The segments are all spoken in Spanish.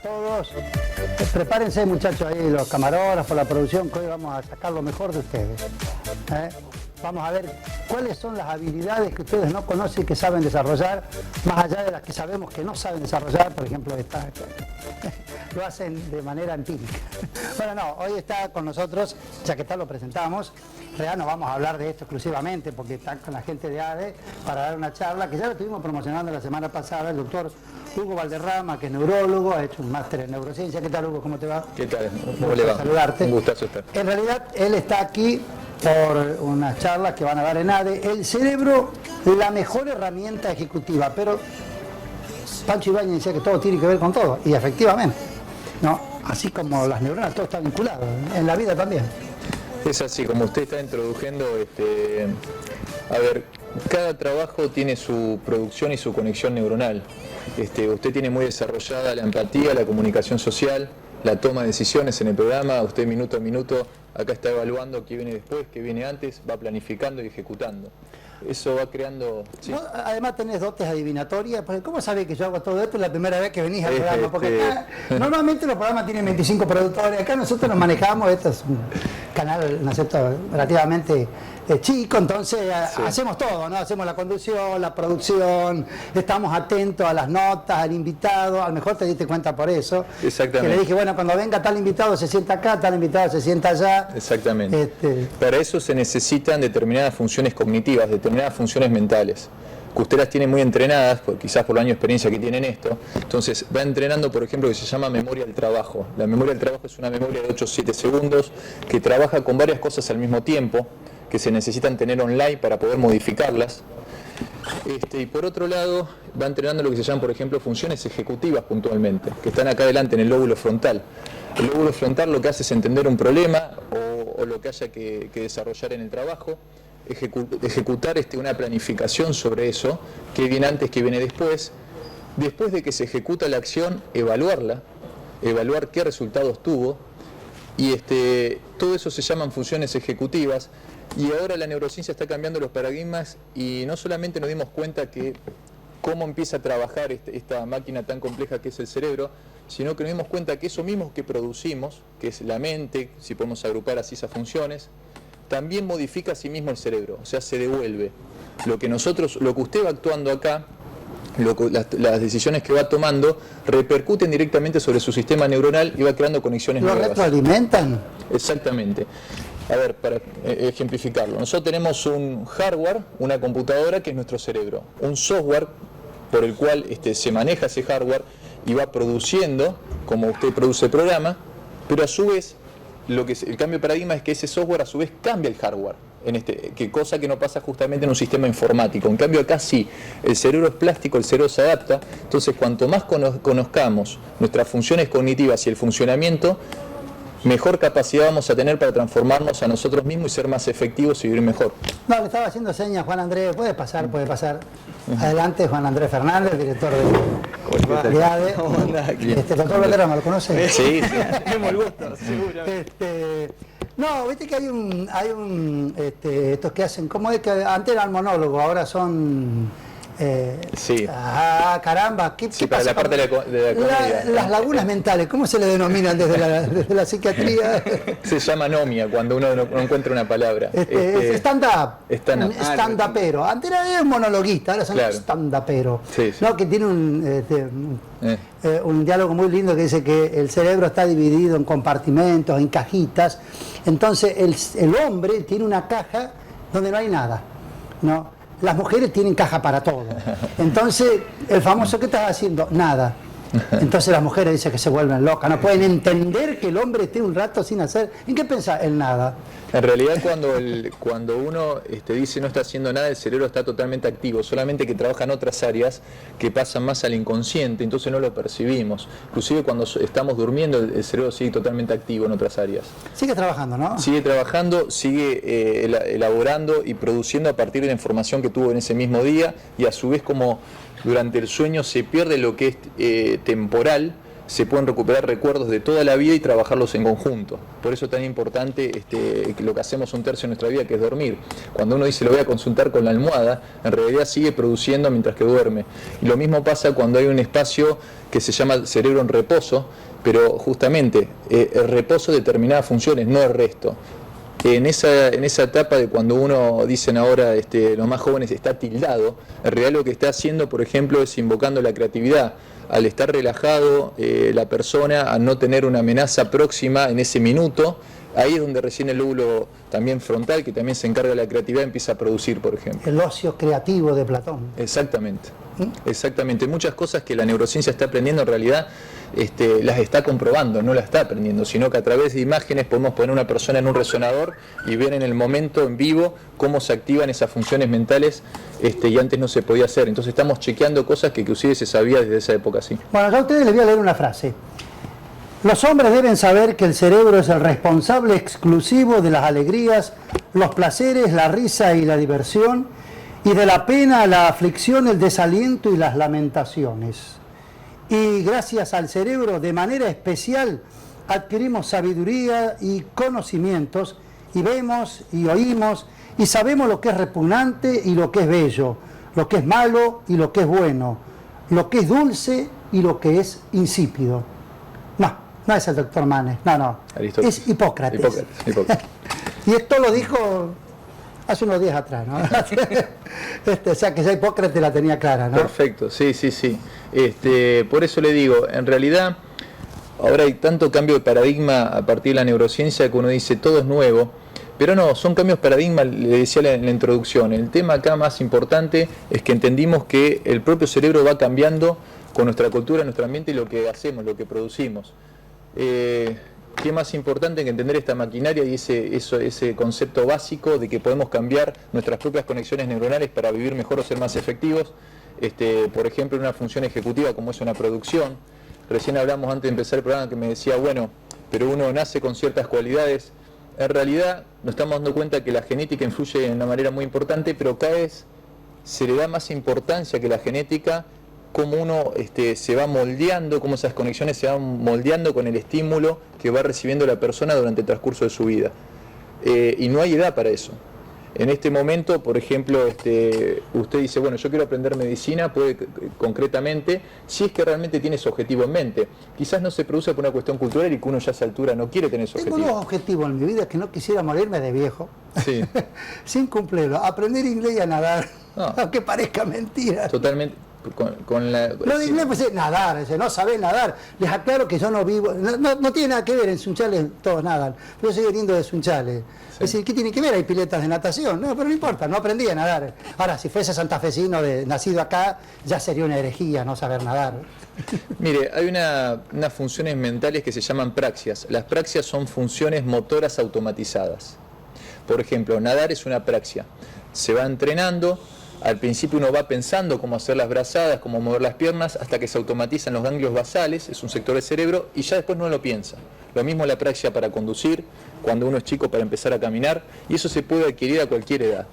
todos. Prepárense, muchachos, ahí los camarógrafos, la producción, que hoy vamos a sacar lo mejor de ustedes. Vamos a ver cuáles son las habilidades que ustedes no conocen y que saben desarrollar, más allá de las que sabemos que no saben desarrollar, por ejemplo, esta, lo hacen de manera empírica. Bueno, no, hoy está con nosotros, ya que tal lo presentamos, real no vamos a hablar de esto exclusivamente, porque está con la gente de ADE para dar una charla, que ya lo estuvimos promocionando la semana pasada, el doctor Hugo Valderrama, que es neurólogo, ha hecho un máster en neurociencia. ¿Qué tal, Hugo? ¿Cómo te va? ¿Qué tal? ¿Cómo le va? Saludarte. Un gustazo estar. En realidad, él está aquí por unas charlas que van a dar en ADE. El cerebro, la mejor herramienta ejecutiva, pero Pancho Ibáñez decía que todo tiene que ver con todo, y efectivamente, ¿no? Así como las neuronas, todo está vinculado, en la vida también. Es así, como usted está introduciendo, a ver, cada trabajo tiene su producción y su conexión neuronal. Usted tiene muy desarrollada la empatía, la comunicación social, la toma de decisiones en el programa. Usted minuto a minuto acá está evaluando qué viene después, qué viene antes, va planificando y ejecutando. Eso va creando... ¿sí? Vos, además tenés dotes adivinatorias, porque ¿cómo sabés que yo hago todo esto la primera vez que venís al programa? Porque acá, normalmente los programas tienen 25 productores, acá nosotros nos manejamos, esto es un canal, ¿no es cierto?, relativamente chico, entonces sí, hacemos todo, ¿no? Hacemos la conducción, la producción, estamos atentos a las notas, al invitado, a lo mejor te diste cuenta por eso. Exactamente. Que le dije, bueno, cuando venga tal invitado se sienta acá, tal invitado se sienta allá. Exactamente. Para eso se necesitan determinadas funciones cognitivas, determinadas funciones mentales, que usted las tiene muy entrenadas, quizás por el año de experiencia que tiene en esto. Entonces va entrenando, por ejemplo, que se llama memoria del trabajo. La memoria del trabajo es una memoria de 8 o 7 segundos que trabaja con varias cosas al mismo tiempo, que se necesitan tener online para poder modificarlas. Y por otro lado, va entrenando lo que se llaman, por ejemplo, funciones ejecutivas puntualmente, que están acá adelante en el lóbulo frontal. El lóbulo frontal lo que hace es entender un problema o lo que haya que desarrollar en el trabajo, ejecutar una planificación sobre eso, qué viene antes, qué viene después. Después de que se ejecuta la acción, evaluarla, evaluar qué resultados tuvo, y todo eso se llaman funciones ejecutivas. Y ahora la neurociencia está cambiando los paradigmas y no solamente nos dimos cuenta que cómo empieza a trabajar esta máquina tan compleja que es el cerebro, sino que nos dimos cuenta que eso mismo que producimos, que es la mente, si podemos agrupar así esas funciones, también modifica a sí mismo el cerebro, o sea, se devuelve. Lo que usted va actuando acá, las decisiones que va tomando, repercuten directamente sobre su sistema neuronal y va creando conexiones nuevas. ¿Lo retroalimentan? Exactamente. A ver, para ejemplificarlo, nosotros tenemos un hardware, una computadora que es nuestro cerebro, un software por el cual se maneja ese hardware y va produciendo, como usted produce el programa, pero a su vez, el cambio de paradigma es que ese software a su vez cambia el hardware, cosa que no pasa justamente en un sistema informático. En cambio acá sí, el cerebro es plástico, el cerebro se adapta, entonces cuanto más conozcamos nuestras funciones cognitivas y el funcionamiento, mejor capacidad vamos a tener para transformarnos a nosotros mismos y ser más efectivos y vivir mejor. No, le estaba haciendo señas Juan Andrés, puede pasar. Adelante, Juan Andrés Fernández, director de ADE. Doctor Valderrama, ¿lo conoce? Sí, tenemos el gusto, seguro. No, viste que hay estos que hacen, ¿cómo es que antes eran monólogos, ahora son... sí. Caramba, ¿qué sí, pasa? para la parte de la comedia. Las lagunas mentales, ¿cómo se le denominan desde la psiquiatría? Se llama anomia cuando uno no encuentra una palabra. Stand-up. Stand-upero. Antes era un monologuista, ahora son stand-upero. Sí, sí. ¿No? Que tiene un diálogo muy lindo que dice que el cerebro está dividido en compartimentos, en cajitas. Entonces el hombre tiene una caja donde no hay nada, ¿no? Las mujeres tienen caja para todo. Entonces, el famoso, ¿qué estás haciendo? Nada. Entonces las mujeres dicen que se vuelven locas, no pueden entender que el hombre esté un rato sin hacer. ¿En qué pensás? En nada. En realidad cuando uno dice no está haciendo nada, el cerebro está totalmente activo, solamente que trabaja en otras áreas que pasan más al inconsciente, entonces no lo percibimos. Inclusive cuando estamos durmiendo el cerebro sigue totalmente activo en otras áreas. Sigue trabajando, ¿no? Sigue trabajando, sigue elaborando y produciendo a partir de la información que tuvo en ese mismo día, y a su vez como durante el sueño se pierde lo que es temporal, se pueden recuperar recuerdos de toda la vida y trabajarlos en conjunto. Por eso es tan importante lo que hacemos un tercio de nuestra vida, que es dormir. Cuando uno dice lo voy a consultar con la almohada, en realidad sigue produciendo mientras que duerme. Y lo mismo pasa cuando hay un espacio que se llama cerebro en reposo, pero justamente el reposo de determinadas funciones, no el resto. En esa etapa de cuando uno, dicen ahora los más jóvenes, está tildado, en realidad lo que está haciendo, por ejemplo, es invocando la creatividad. Al estar relajado la persona, al no tener una amenaza próxima en ese minuto, ahí es donde recién el lóbulo también frontal, que también se encarga de la creatividad, empieza a producir, por ejemplo. El ocio creativo de Platón. Exactamente. Exactamente. Muchas cosas que la neurociencia está aprendiendo en realidad las está comprobando, no las está aprendiendo, sino que a través de imágenes podemos poner una persona en un resonador y ver en el momento, en vivo, cómo se activan esas funciones mentales y antes no se podía hacer. Entonces estamos chequeando cosas que inclusive se sabía desde esa época, sí. Bueno, yo a ustedes les voy a leer una frase. Los hombres deben saber que el cerebro es el responsable exclusivo de las alegrías, los placeres, la risa y la diversión, y de la pena, la aflicción, el desaliento y las lamentaciones. Y gracias al cerebro, de manera especial, adquirimos sabiduría y conocimientos, y vemos y oímos, y sabemos lo que es repugnante y lo que es bello, lo que es malo y lo que es bueno, lo que es dulce y lo que es insípido. No es el doctor Manes, no, es Hipócrates. Hipócrates. Y esto lo dijo hace unos días atrás, ¿no? O sea que ya Hipócrates la tenía clara, ¿no? Perfecto, sí. Por eso le digo, en realidad, ahora hay tanto cambio de paradigma a partir de la neurociencia que uno dice todo es nuevo, pero no, son cambios de paradigma, le decía en la introducción. El tema acá más importante es que entendimos que el propio cerebro va cambiando con nuestra cultura, nuestro ambiente y lo que hacemos, lo que producimos. ¿Qué más importante que entender esta maquinaria y ese concepto básico de que podemos cambiar nuestras propias conexiones neuronales para vivir mejor o ser más efectivos? Por ejemplo, en una función ejecutiva como es una producción. Recién hablamos antes de empezar el programa que me decía, bueno, pero uno nace con ciertas cualidades. En realidad nos estamos dando cuenta que la genética influye de una manera muy importante, pero cada vez se le da más importancia que la genética, cómo uno se va moldeando, cómo esas conexiones se van moldeando con el estímulo que va recibiendo la persona durante el transcurso de su vida. Y no hay edad para eso. En este momento, por ejemplo, usted dice, bueno, yo quiero aprender medicina, puede concretamente, si es que realmente tiene su objetivo en mente. Quizás no se produce por una cuestión cultural y que uno ya a esa altura no quiere tener su objetivo. Tengo dos objetivos en mi vida, que no quisiera morirme de viejo, sí. sin cumplirlo. Aprender inglés y a nadar, aunque parezca mentira. Totalmente. Lo de inglés, pues nadar, no sabés nadar. Les aclaro que yo no vivo, no tiene nada que ver, en Sunchales todos nadan, pero yo soy veniendo de Sunchales. Sí. Es decir, ¿qué tiene que ver? Hay piletas de natación, no, pero no importa, no aprendí a nadar. Ahora, si fuese santafesino nacido acá, ya sería una herejía no saber nadar. Mire, hay unas funciones mentales que se llaman praxias. Las praxias son funciones motoras automatizadas. Por ejemplo, nadar es una praxia. Se va entrenando. Al principio uno va pensando cómo hacer las brazadas, cómo mover las piernas, hasta que se automatizan los ganglios basales, es un sector del cerebro, y ya después no lo piensa. Lo mismo la praxia para conducir, cuando uno es chico para empezar a caminar, y eso se puede adquirir a cualquier edad.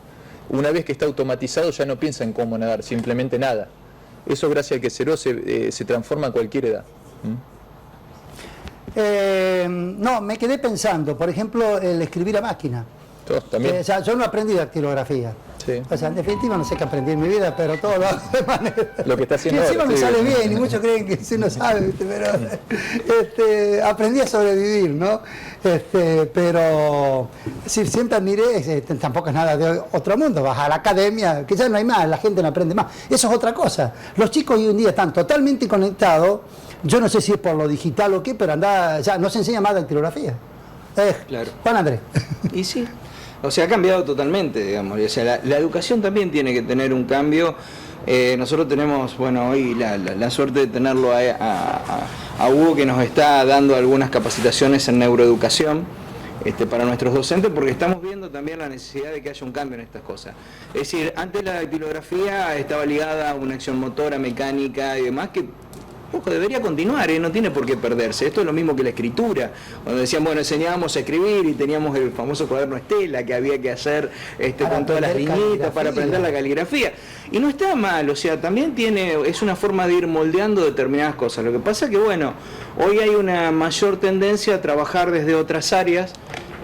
Una vez que está automatizado ya no piensa en cómo nadar, simplemente nada. Eso gracias al que el cerebro se transforma a cualquier edad. No, me quedé pensando, por ejemplo, el escribir a máquina. También. O sea, yo no aprendí dactilografía. Sí. O sea, en definitiva no sé qué aprendí en mi vida, pero todo lo hago de manera... Lo que está haciendo y encima ahora, me sí. sale bien, y muchos creen que si uno sabe, ¿viste? Pero aprendí a sobrevivir, ¿no? Pero siempre admiré, tampoco es nada de otro mundo, vas a la academia, que ya no hay más, la gente no aprende más. Eso es otra cosa. Los chicos hoy en día están totalmente conectados, yo no sé si es por lo digital o qué, pero ya no se enseña más dactilografía. Claro. Juan Andrés. Y sí. O sea, ha cambiado totalmente, digamos. O sea, la educación también tiene que tener un cambio. Nosotros tenemos, bueno, hoy la suerte de tenerlo a Hugo, que nos está dando algunas capacitaciones en neuroeducación para nuestros docentes, porque estamos viendo también la necesidad de que haya un cambio en estas cosas. Es decir, antes la dactilografía estaba ligada a una acción motora, mecánica y demás, que Ojo, debería continuar, no tiene por qué perderse. Esto es lo mismo que la escritura. Cuando decían, bueno, enseñábamos a escribir y teníamos el famoso cuaderno Estela que había que hacer con todas las viñetas para aprender la caligrafía. Y no está mal, o sea, también es una forma de ir moldeando determinadas cosas. Lo que pasa que, bueno, hoy hay una mayor tendencia a trabajar desde otras áreas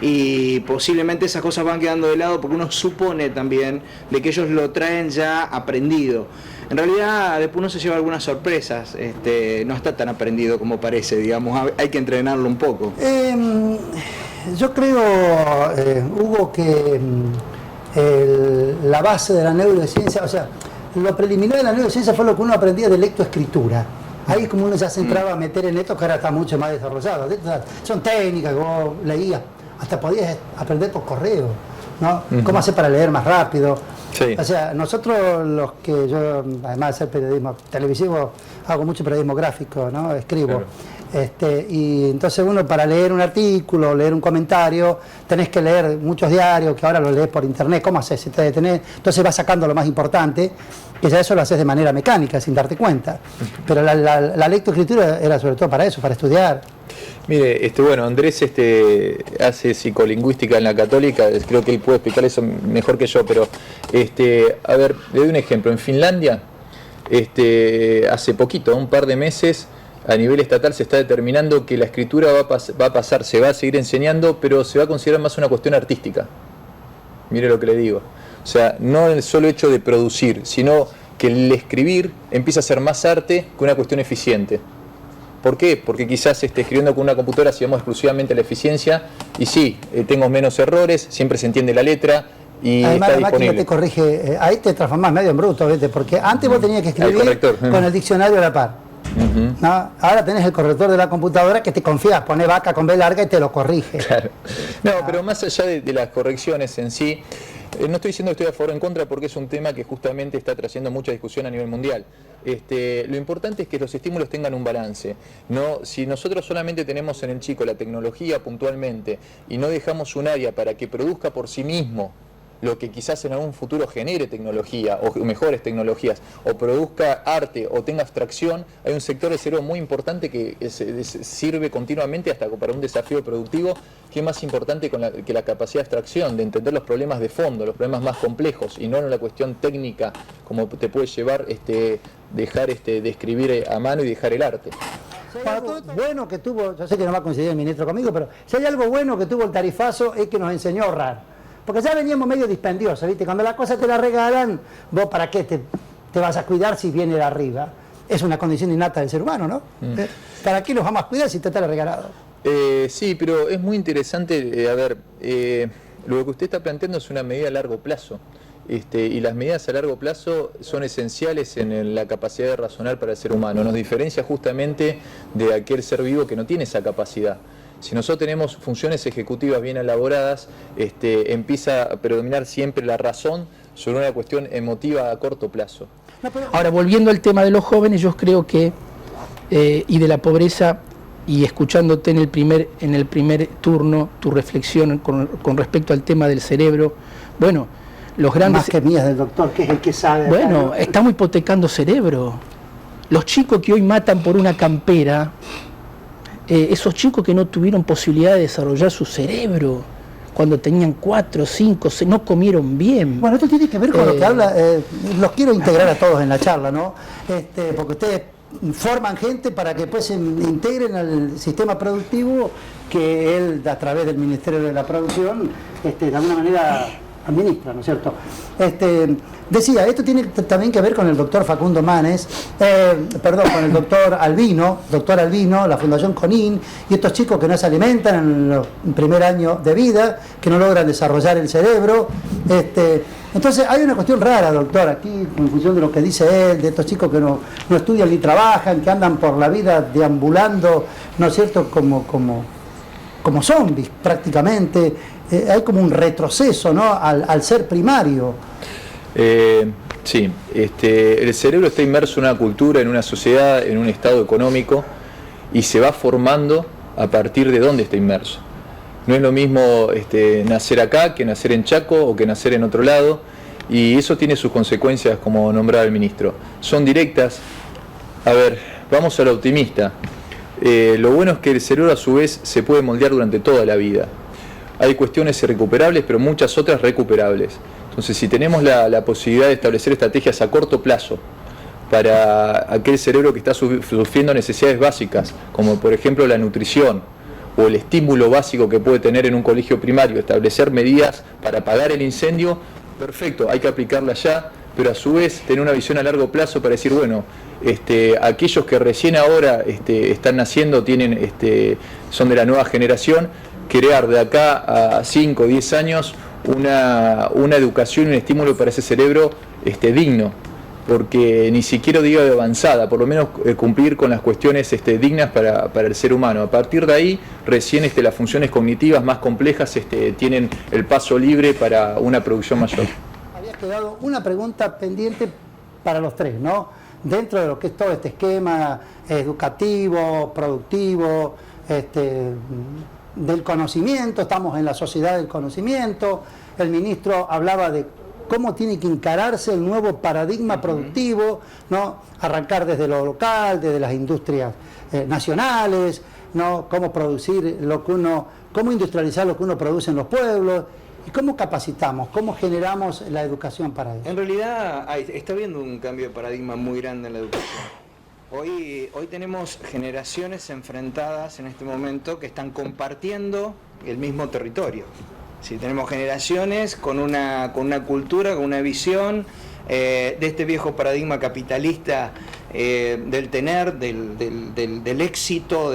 y posiblemente esas cosas van quedando de lado porque uno supone también de que ellos lo traen ya aprendido. En realidad después uno se lleva algunas sorpresas, no está tan aprendido como parece, digamos, hay que entrenarlo un poco. Yo creo, Hugo, que la base de la neurociencia, o sea, lo preliminar de la neurociencia fue lo que uno aprendía de lectoescritura. Ahí como uno ya se entraba a meter en esto, que ahora está mucho más desarrollado. Son técnicas que vos leías, hasta podías aprender por correo, ¿no? Cómo hacer para leer más rápido. Sí. O sea, nosotros los que yo, además de hacer periodismo televisivo, hago mucho periodismo gráfico, ¿no? Escribo. Claro. Y entonces uno para leer un artículo, leer un comentario, tenés que leer muchos diarios, que ahora lo lees por internet. ¿Cómo haces? Entonces vas sacando lo más importante, que ya eso lo haces de manera mecánica, sin darte cuenta. Pero la lectoescritura era sobre todo para eso, para estudiar. Mire, bueno, Andrés hace psicolingüística en la Católica, creo que él puede explicar eso mejor que yo, pero a ver, le doy un ejemplo. En Finlandia, hace poquito, un par de meses, a nivel estatal se está determinando que la escritura va a pasar, se va a seguir enseñando, pero se va a considerar más una cuestión artística. Mire lo que le digo. O sea, no el solo hecho de producir, sino que el escribir empieza a ser más arte que una cuestión eficiente. ¿Por qué? Porque quizás escribiendo con una computadora si vamos exclusivamente a la eficiencia, y sí, tengo menos errores, siempre se entiende la letra y además, está la disponible. máquina te corrige, ahí te transformás medio en bruto, ¿viste? Porque antes vos tenías que escribir con el diccionario a la par. ¿No? Ahora tenés el corrector de la computadora que te confías, pone vaca con B larga y te lo corrige. Claro. No, pero más allá de las correcciones en sí, no estoy diciendo que estoy a favor o en contra porque es un tema que justamente está trayendo mucha discusión a nivel mundial. Lo importante es que los estímulos tengan un balance. No, si nosotros solamente tenemos en el chico la tecnología puntualmente y no dejamos un área para que produzca por sí mismo lo que quizás en algún futuro genere tecnología o mejores tecnologías o produzca arte o tenga abstracción, hay un sector de cerebro muy importante que sirve continuamente hasta para un desafío productivo que es más importante que la capacidad de abstracción, de entender los problemas de fondo, los problemas más complejos y no en la cuestión técnica como te puede llevar dejar de escribir a mano y dejar el arte. Si hay algo bueno que tuvo, yo sé que no va a coincidir el ministro conmigo, pero si hay algo bueno que tuvo el tarifazo es que nos enseñó a ahorrar. Porque ya veníamos medio dispendiosos, ¿viste? Cuando las cosas te las regalan, vos para qué te vas a cuidar si viene de arriba. Es una condición innata del ser humano, ¿no? ¿Para qué los vamos a cuidar si te está regalado? Sí, pero es muy interesante, lo que usted está planteando es una medida a largo plazo. Y las medidas a largo plazo son esenciales en la capacidad de razonar para el ser humano. Nos diferencia justamente de aquel ser vivo que no tiene esa capacidad. Si nosotros tenemos funciones ejecutivas bien elaboradas, empieza a predominar siempre la razón sobre una cuestión emotiva a corto plazo. Ahora, volviendo al tema de los jóvenes, yo creo que, y de la pobreza, y escuchándote en el primer turno, tu reflexión con respecto al tema del cerebro, bueno, los grandes... Más que mías del doctor, que es el que sabe... Bueno, estamos hipotecando cerebro. Los chicos que hoy matan por una campera... esos chicos que no tuvieron posibilidad de desarrollar su cerebro cuando tenían 4, 5, 6, no comieron bien. Bueno, esto tiene que ver con lo que habla, los quiero integrar a todos en la charla, ¿no? Porque ustedes forman gente para que después se integren al sistema productivo que él, a través del Ministerio de la Producción, de alguna manera administra, ¿no es cierto? Decía, esto tiene también que ver con el doctor Facundo Manes, con el doctor Albino, la Fundación CONIN, y estos chicos que no se alimentan en el primer año de vida, que no logran desarrollar el cerebro. Entonces hay una cuestión rara, doctor, aquí, en función de lo que dice él, de estos chicos que no estudian ni trabajan, que andan por la vida deambulando, ¿no es cierto?, como zombies prácticamente. Hay como un retroceso, ¿no?, al ser primario. Sí, el cerebro está inmerso en una cultura, en una sociedad, en un estado económico y se va formando a partir de dónde está inmerso. No es lo mismo nacer acá que nacer en Chaco o que nacer en otro lado, y eso tiene sus consecuencias, como nombraba el ministro. Son directas. A ver, Vamos a lo optimista. Lo bueno es que el cerebro a su vez se puede moldear durante toda la vida. Hay cuestiones irrecuperables, pero muchas otras recuperables. Entonces, si tenemos la posibilidad de establecer estrategias a corto plazo para aquel cerebro que está sufriendo necesidades básicas, como por ejemplo la nutrición o el estímulo básico que puede tener en un colegio primario, establecer medidas para apagar el incendio, perfecto, hay que aplicarla ya, pero a su vez tener una visión a largo plazo para decir, bueno, aquellos que recién ahora están naciendo, son de la nueva generación, crear de acá a 5 o 10 años una educación y un estímulo para ese cerebro digno, porque ni siquiera digo de avanzada, por lo menos cumplir con las cuestiones dignas para el ser humano. A partir de ahí, recién las funciones cognitivas más complejas tienen el paso libre para una producción mayor. Había quedado una pregunta pendiente para los tres, ¿no? Dentro de lo que es todo este esquema educativo, productivo, del conocimiento, estamos en la sociedad del conocimiento. El ministro hablaba de cómo tiene que encararse el nuevo paradigma productivo, ¿no? Arrancar desde lo local, desde las industrias nacionales, ¿no? Cómo producir cómo industrializar lo que uno produce en los pueblos, y cómo capacitamos, cómo generamos la educación para eso. En realidad está habiendo un cambio de paradigma muy grande en la educación. Hoy tenemos generaciones enfrentadas en este momento que están compartiendo el mismo territorio. Sí, tenemos generaciones con una cultura, con una visión de este viejo paradigma capitalista del tener, del éxito,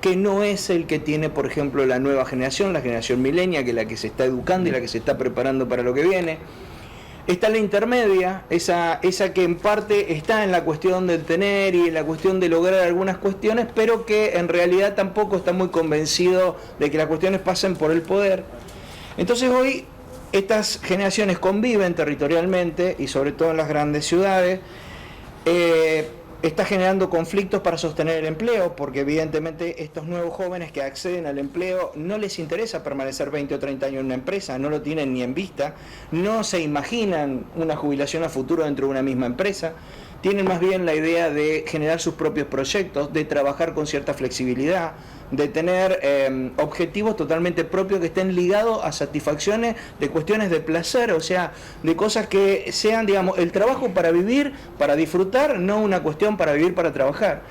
que no es el que tiene, por ejemplo, la nueva generación, la generación millennial, que es la que se está educando y la que se está preparando para lo que viene. Está la intermedia, esa que en parte está en la cuestión del tener y en la cuestión de lograr algunas cuestiones, pero que en realidad tampoco está muy convencido de que las cuestiones pasen por el poder. Entonces hoy estas generaciones conviven territorialmente y sobre todo en las grandes ciudades. Está generando conflictos para sostener el empleo, porque evidentemente estos nuevos jóvenes que acceden al empleo no les interesa permanecer 20 o 30 años en una empresa, no lo tienen ni en vista, no se imaginan una jubilación a futuro dentro de una misma empresa, tienen más bien la idea de generar sus propios proyectos, de trabajar con cierta flexibilidad, de tener objetivos totalmente propios que estén ligados a satisfacciones de cuestiones de placer, o sea, de cosas que sean, digamos, el trabajo para vivir, para disfrutar, no una cuestión para vivir, para trabajar.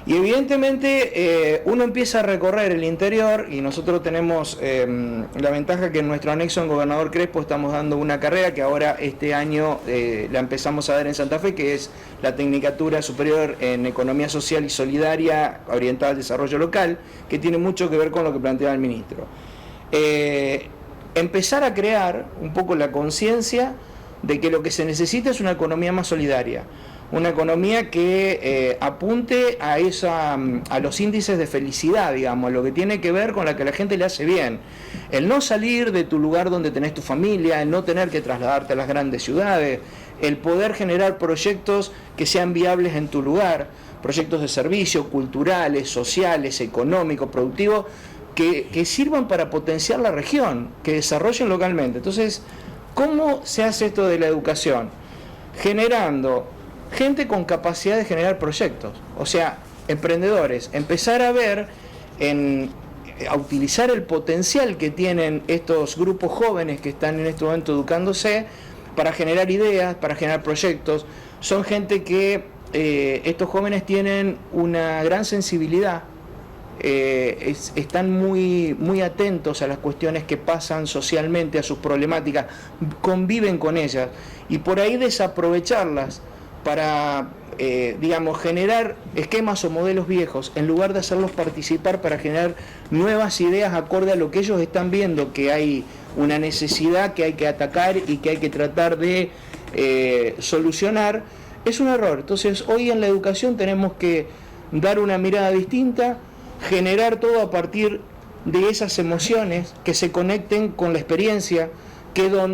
Y evidentemente uno empieza a recorrer el interior y nosotros tenemos la ventaja que en nuestro anexo en Gobernador Crespo estamos dando una carrera que ahora este año la empezamos a dar en Santa Fe, que es la Tecnicatura Superior en Economía Social y Solidaria orientada al desarrollo local, que tiene mucho que ver con lo que planteaba el ministro. Empezar a crear un poco la conciencia de que lo que se necesita es una economía más solidaria. Una economía que apunte a los índices de felicidad, digamos, lo que tiene que ver con la que a la gente le hace bien. El no salir de tu lugar donde tenés tu familia, el no tener que trasladarte a las grandes ciudades, el poder generar proyectos que sean viables en tu lugar, proyectos de servicio, culturales, sociales, económicos, productivos, que sirvan para potenciar la región, que desarrollen localmente. Entonces, ¿cómo se hace esto de la educación? Generando gente con capacidad de generar proyectos, o sea, emprendedores, empezar a ver, a utilizar el potencial que tienen estos grupos jóvenes que están en este momento educándose para generar ideas, para generar proyectos. Son gente que estos jóvenes tienen una gran sensibilidad, están muy atentos a las cuestiones que pasan socialmente, a sus problemáticas, conviven con ellas y por ahí desaprovecharlas para, digamos, generar esquemas o modelos viejos, en lugar de hacerlos participar para generar nuevas ideas acorde a lo que ellos están viendo, que hay una necesidad que hay que atacar y que hay que tratar de solucionar, es un error. Entonces, hoy en la educación tenemos que dar una mirada distinta, generar todo a partir de esas emociones que se conecten con la experiencia,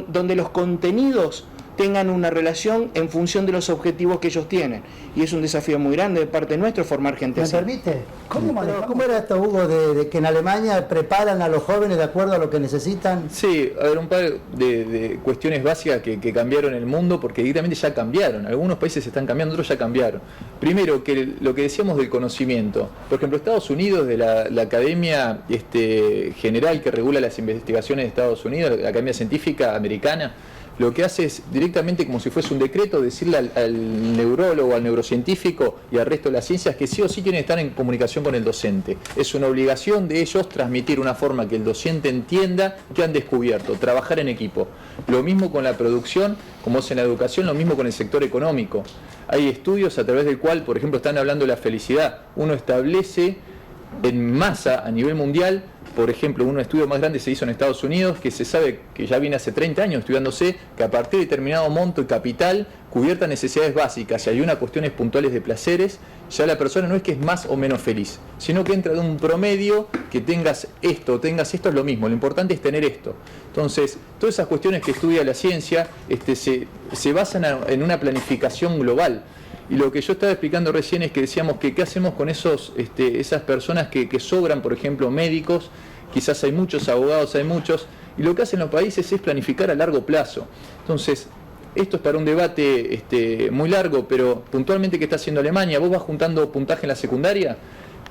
donde los contenidos tengan una relación en función de los objetivos que ellos tienen. Y es un desafío muy grande de parte nuestra formar gente ¿Me así. permite? ¿Cómo era esto, Hugo, de que en Alemania preparan a los jóvenes de acuerdo a lo que necesitan? Sí, a ver, un par de cuestiones básicas que cambiaron el mundo, porque directamente ya cambiaron. Algunos países están cambiando, otros ya cambiaron. Primero, que lo que decíamos del conocimiento. Por ejemplo, Estados Unidos, de la Academia General que regula las investigaciones de Estados Unidos, la Academia Científica Americana, lo que hace es directamente, como si fuese un decreto, decirle al neurólogo, al neurocientífico y al resto de las ciencias que sí o sí tienen que estar en comunicación con el docente. Es una obligación de ellos transmitir una forma que el docente entienda que han descubierto, trabajar en equipo. Lo mismo con la producción, como es en la educación, lo mismo con el sector económico. Hay estudios a través del cual, por ejemplo, están hablando de la felicidad. Uno establece en masa a nivel mundial. Por ejemplo, un estudio más grande se hizo en Estados Unidos, que se sabe que ya viene hace 30 años estudiándose, que a partir de determinado monto y capital, cubiertas necesidades básicas, y hay unas cuestiones puntuales de placeres, ya la persona no es que es más o menos feliz, sino que entra de un promedio, que tengas esto es lo mismo, lo importante es tener esto. Entonces, todas esas cuestiones que estudia la ciencia se basan en una planificación global. Y lo que yo estaba explicando recién es que decíamos que qué hacemos con esas personas que sobran, por ejemplo, médicos, quizás hay muchos abogados, hay muchos, y lo que hacen los países es planificar a largo plazo. Entonces, esto es para un debate muy largo, pero puntualmente, ¿qué está haciendo Alemania? Vos vas juntando puntaje en la secundaria,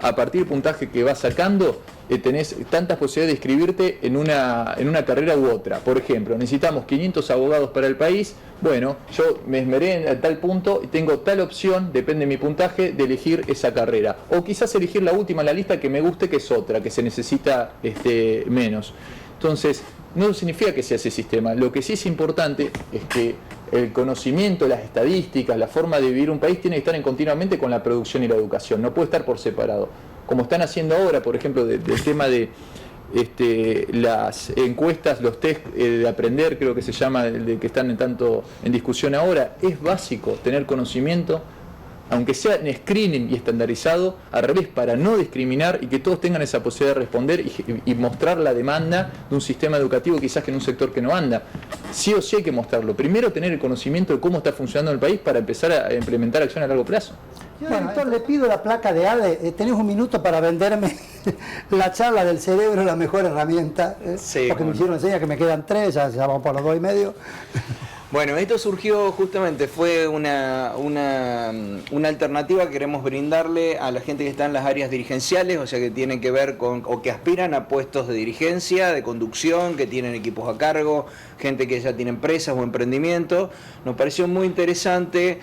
a partir del puntaje que vas sacando, tenés tantas posibilidades de inscribirte en una carrera u otra. Por ejemplo, necesitamos 500 abogados para el país. Bueno, yo me esmeré a tal punto y tengo tal opción, depende de mi puntaje, de elegir esa carrera. O quizás elegir la última en la lista que me guste, que es otra, que se necesita menos. Entonces, no significa que sea ese sistema. Lo que sí es importante es que el conocimiento, las estadísticas, la forma de vivir un país tiene que estar continuamente con la producción y la educación, no puede estar por separado. Como están haciendo ahora, por ejemplo, del tema de las encuestas, los test de aprender, creo que se llama, de que están tanto en discusión ahora, es básico tener conocimiento, aunque sea en screening y estandarizado, al revés, para no discriminar y que todos tengan esa posibilidad de responder y mostrar la demanda de un sistema educativo quizás que en un sector que no anda. Sí o sí hay que mostrarlo. Primero tener el conocimiento de cómo está funcionando el país para empezar a implementar acción a largo plazo. Bueno, doctor, le pido la placa de ADE. Tenés un minuto para venderme la charla del cerebro, la mejor herramienta. Sí, porque me hicieron señas que me quedan 3, ya vamos por los 2,5. Bueno, esto surgió justamente, fue una alternativa que queremos brindarle a la gente que está en las áreas dirigenciales, o sea que tienen que ver con, o que aspiran a puestos de dirigencia, de conducción, que tienen equipos a cargo, gente que ya tiene empresas o emprendimiento. Nos pareció muy interesante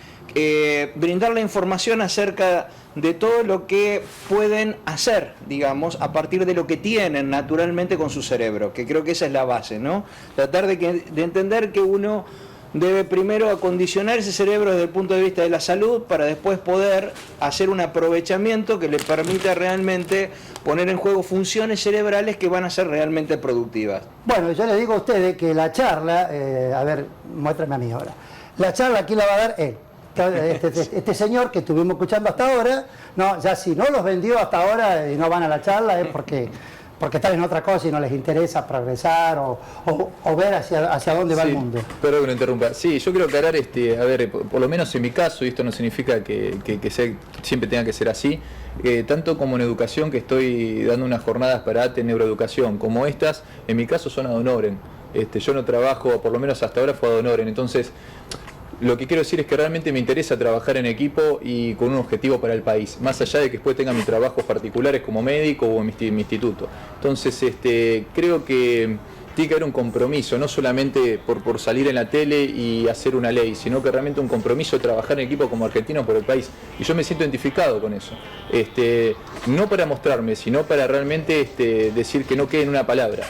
brindarle información acerca de todo lo que pueden hacer, digamos, a partir de lo que tienen naturalmente con su cerebro, que creo que esa es la base, ¿no? Tratar de entender que uno debe primero acondicionar ese cerebro desde el punto de vista de la salud para después poder hacer un aprovechamiento que le permita realmente poner en juego funciones cerebrales que van a ser realmente productivas. Bueno, yo le digo a ustedes que la charla, a ver, muéstrame a mí ahora, la charla aquí la va a dar él. Este señor que estuvimos escuchando hasta ahora, no, ya si no los vendió hasta ahora y no van a la charla es porque están en otra cosa y no les interesa progresar o ver hacia dónde va el mundo. Perdón que lo interrumpa. Sí, yo quiero aclarar, a ver, por lo menos en mi caso, y esto no significa que siempre tenga que ser así, tanto como en educación, que estoy dando unas jornadas para ATE en neuroeducación, como estas, en mi caso son ad honorem. Yo no trabajo, por lo menos hasta ahora fue ad honorem, entonces lo que quiero decir es que realmente me interesa trabajar en equipo y con un objetivo para el país, más allá de que después tenga mis trabajos particulares como médico o en mi instituto. Entonces, creo que tiene que haber un compromiso, no solamente por salir en la tele y hacer una ley, sino que realmente un compromiso de trabajar en equipo como argentinos por el país. Y yo me siento identificado con eso. No para mostrarme, sino para realmente decir que no quede en una palabra.